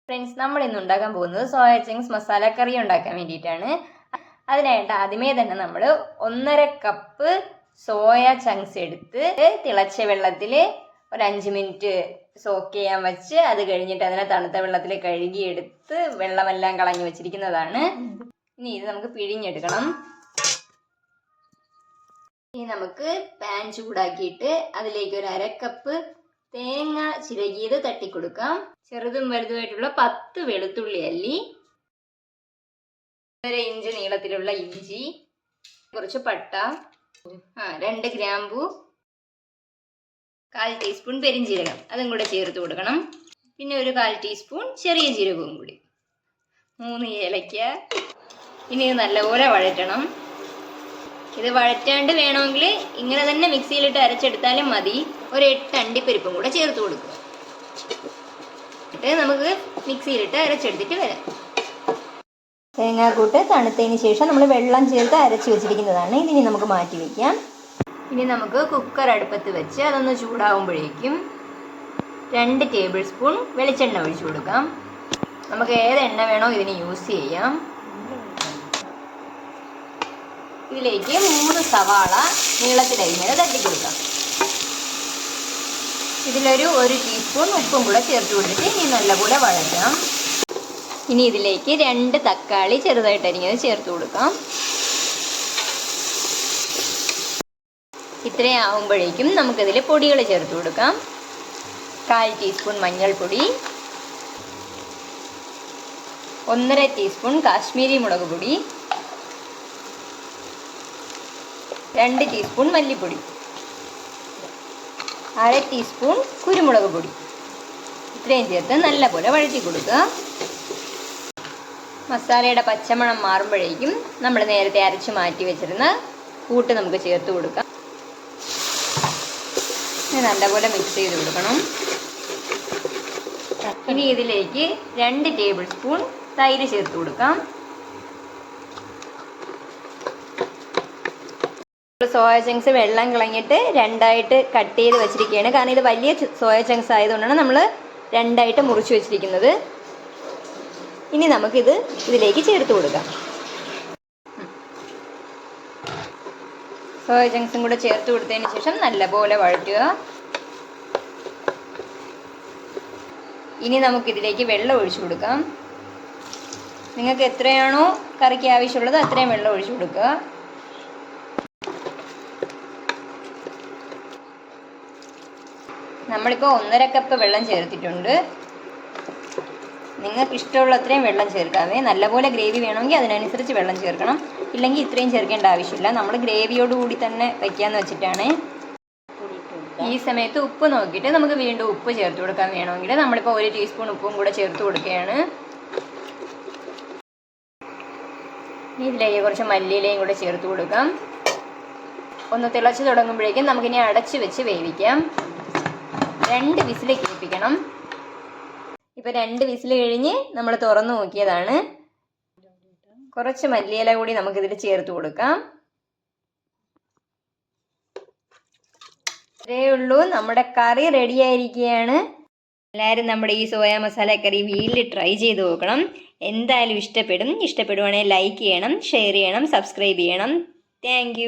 Friends, നമ്മൾ ഇന്ന് ഉണ്ടാക്കാൻ പോകുന്നത് സോയ ചങ്ക്സ് മസാല കറി ഉണ്ടാക്കാൻ വേണ്ടിയിട്ടാണ്. അതിനായിട്ട് ആദ്യമേ തന്നെ നമ്മൾ 1.5 കപ്പ് സോയ ചങ്ക്സ് എടുത്ത് തിളച്ച വെള്ളത്തിൽ ഒരു 5 മിനിറ്റ് സോക്ക് ചെയ്യാൻ വെച്ച് അത് കഴിഞ്ഞിട്ട് അതിനെ തണുത്ത വെള്ളത്തിൽ കഴുകിയെടുത്ത് വെള്ളമെല്ലാം കളഞ്ഞു വെച്ചിരിക്കുന്നതാണ്. ഇനി ഇത് നമുക്ക് പിഴിഞ്ഞെടുക്കണം. ഇനി നമുക്ക് പാൻ ചൂടാക്കിയിട്ട് അതിലേക്ക് ഒരു 1/2 കപ്പ് തേങ്ങ ചിരകിയത് തട്ടിക്കൊടുക്കാം. ചെറുതും വലുതുമായിട്ടുള്ള 10 വെളുത്തുള്ളി അല്ലി, 1 ഇഞ്ച് നീളത്തിലുള്ള ഇഞ്ചി, കുറച്ച് പട്ട, 2 ഗ്രാമ്പു, 1/4 ടീസ്പൂൺ പെരിഞ്ജീരകം അതും കൂടെ ചേർത്ത് കൊടുക്കണം. പിന്നെ ഒരു 1/4 ടീസ്പൂൺ ചെറിയ ജീരകവും കൂടി, 3 ഏലക്ക. ഇനി ഇത് നല്ലപോലെ വഴറ്റണം. ഇത് വഴറ്റാണ്ട് വേണമെങ്കിൽ ഇങ്ങനെ തന്നെ മിക്സിയിലിട്ട് അരച്ചെടുത്താലും മതി. ഒരു 8 അണ്ടിപ്പരിപ്പും കൂടെ ചേർത്ത് കൊടുക്കുക. എന്നിട്ട് നമുക്ക് മിക്സിയിലിട്ട് അരച്ചെടുത്തിട്ട് വരാം. തേങ്ങാക്കൂട്ട് തണുത്തതിന് ശേഷം നമ്മൾ വെള്ളം ചേർത്ത് അരച്ച് വെച്ചിരിക്കുന്നതാണ്. ഇതിനി നമുക്ക് മാറ്റി വയ്ക്കാം. ഇനി നമുക്ക് കുക്കർ അടുപ്പത്ത് വെച്ച് അതൊന്ന് ചൂടാവുമ്പോഴേക്കും 2 ടേബിൾ സ്പൂൺ വെളിച്ചെണ്ണ ഒഴിച്ചു കൊടുക്കാം. നമുക്ക് ഏത് എണ്ണ വേണോ ഇതിന് യൂസ് ചെയ്യാം. ഇതിലേക്ക് 3 സവാള നീളത്തിലരിഞ്ഞത് തട്ടിക്കൊടുക്കാം. ഇതിലൊരു 1 ടീസ്പൂൺ ഉപ്പും കൂടെ ചേർത്ത് കൊടുത്തിട്ട് ഇനി നല്ലപോലെ വഴറ്റാം. ഇനി ഇതിലേക്ക് 2 തക്കാളി ചെറുതായിട്ട് അരിഞ്ഞത് ചേർത്ത് കൊടുക്കാം. ഇത്രയും ആവുമ്പോഴേക്കും നമുക്കിതിൽ പൊടികൾ ചേർത്ത് കൊടുക്കാം. 1/4 ടീസ്പൂൺ മഞ്ഞൾപ്പൊടി, 1.5 ടീസ്പൂൺ കാശ്മീരി മുളക് പൊടി, 2 ടീസ്പൂൺ മല്ലിപ്പൊടി, 1/2 ടീസ്പൂൺ കുരുമുളക് പൊടി. ഇത്രയും ചേർത്ത് നല്ലപോലെ വഴറ്റി കൊടുക്കുക. മസാലയുടെ പച്ചമണം മാറുമ്പോഴേക്കും നമ്മൾ നേരത്തെ അരച്ച് മാറ്റി വെച്ചിരുന്ന കൂട്ട് നമുക്ക് ചേർത്ത് കൊടുക്കാം. നല്ലപോലെ മിക്സ് ചെയ്ത് കൊടുക്കണം. ഇനി ഇതിലേക്ക് 2 ടേബിൾ സ്പൂൺ തൈര് ചേർത്ത് കൊടുക്കാം. സോയ ചങ്ക്സ് വെള്ളം കളഞ്ഞിട്ട് 2ആയിട്ട് കട്ട് ചെയ്ത് വെച്ചിരിക്കുകയാണ്. കാരണം ഇത് വലിയ സോയ ചങ്ക്സ് ആയതുകൊണ്ടാണ് നമ്മൾ 2ആയിട്ട് മുറിച്ച് വെച്ചിരിക്കുന്നത്. ഇനി നമുക്കിത് ഇതിലേക്ക് ചേർത്ത് കൊടുക്കാം. സോയ ചങ്ക്സും കൂടെ ചേർത്ത് കൊടുത്തതിന് ശേഷം നല്ലപോലെ വഴറ്റുക. ഇനി നമുക്കിതിലേക്ക് വെള്ളം ഒഴിച്ചു കൊടുക്കാം. നിങ്ങൾക്ക് എത്രയാണോ കറിക്ക് ആവശ്യമുള്ളത് അത്രയും വെള്ളം ഒഴിച്ചു കൊടുക്കുക. നമ്മളിപ്പോൾ 1.5 കപ്പ് വെള്ളം ചേർത്തിട്ടുണ്ട്. നിങ്ങൾക്ക് ഇഷ്ടമുള്ള അത്രയും വെള്ളം ചേർക്കാവേ. നല്ലപോലെ ഗ്രേവി വേണമെങ്കിൽ അതിനനുസരിച്ച് വെള്ളം ചേർക്കണം. ഇല്ലെങ്കിൽ ഇത്രയും ചേർക്കേണ്ട ആവശ്യമില്ല. നമ്മൾ ഗ്രേവിയോടുകൂടി തന്നെ വയ്ക്കാമെന്ന് വെച്ചിട്ടാണ്. ഈ സമയത്ത് ഉപ്പ് നോക്കിയിട്ട് നമുക്ക് വീണ്ടും ഉപ്പ് ചേർത്ത് കൊടുക്കാൻ വേണമെങ്കിൽ നമ്മളിപ്പോൾ 1 ടീസ്പൂൺ ഉപ്പും കൂടെ ചേർത്ത് കൊടുക്കുകയാണ്. ഇതിലേക്ക് കുറച്ച് മല്ലിയിലയും കൂടെ ചേർത്ത് കൊടുക്കാം. ഒന്ന് തിളച്ച് തുടങ്ങുമ്പോഴേക്കും നമുക്കിനി അടച്ച് വെച്ച് വേവിക്കാം. 2 വിസിൽ കേൾപ്പിക്കണം. ഇപ്പോൾ 2 വിസിൽ കഴിഞ്ഞ് നമ്മൾ തുറന്നു നോക്കിയതാണ്. കുറച്ച് മല്ലിയില കൂടി നമുക്കിതിൽ ചേർത്ത് കൊടുക്കാം. ഇത്രയേ ഉള്ളൂ, നമ്മുടെ കറി റെഡി ആയിരിക്കുകയാണ്. എല്ലാവരും നമ്മുടെ ഈ സോയ മസാല കറി വീട്ടിൽ ട്രൈ ചെയ്ത് നോക്കണം. എന്തായാലും ഇഷ്ടപ്പെടും. ഇഷ്ടപ്പെടുവാണെങ്കിൽ ലൈക്ക് ചെയ്യണം, ഷെയർ ചെയ്യണം, സബ്സ്ക്രൈബ് ചെയ്യണം. താങ്ക്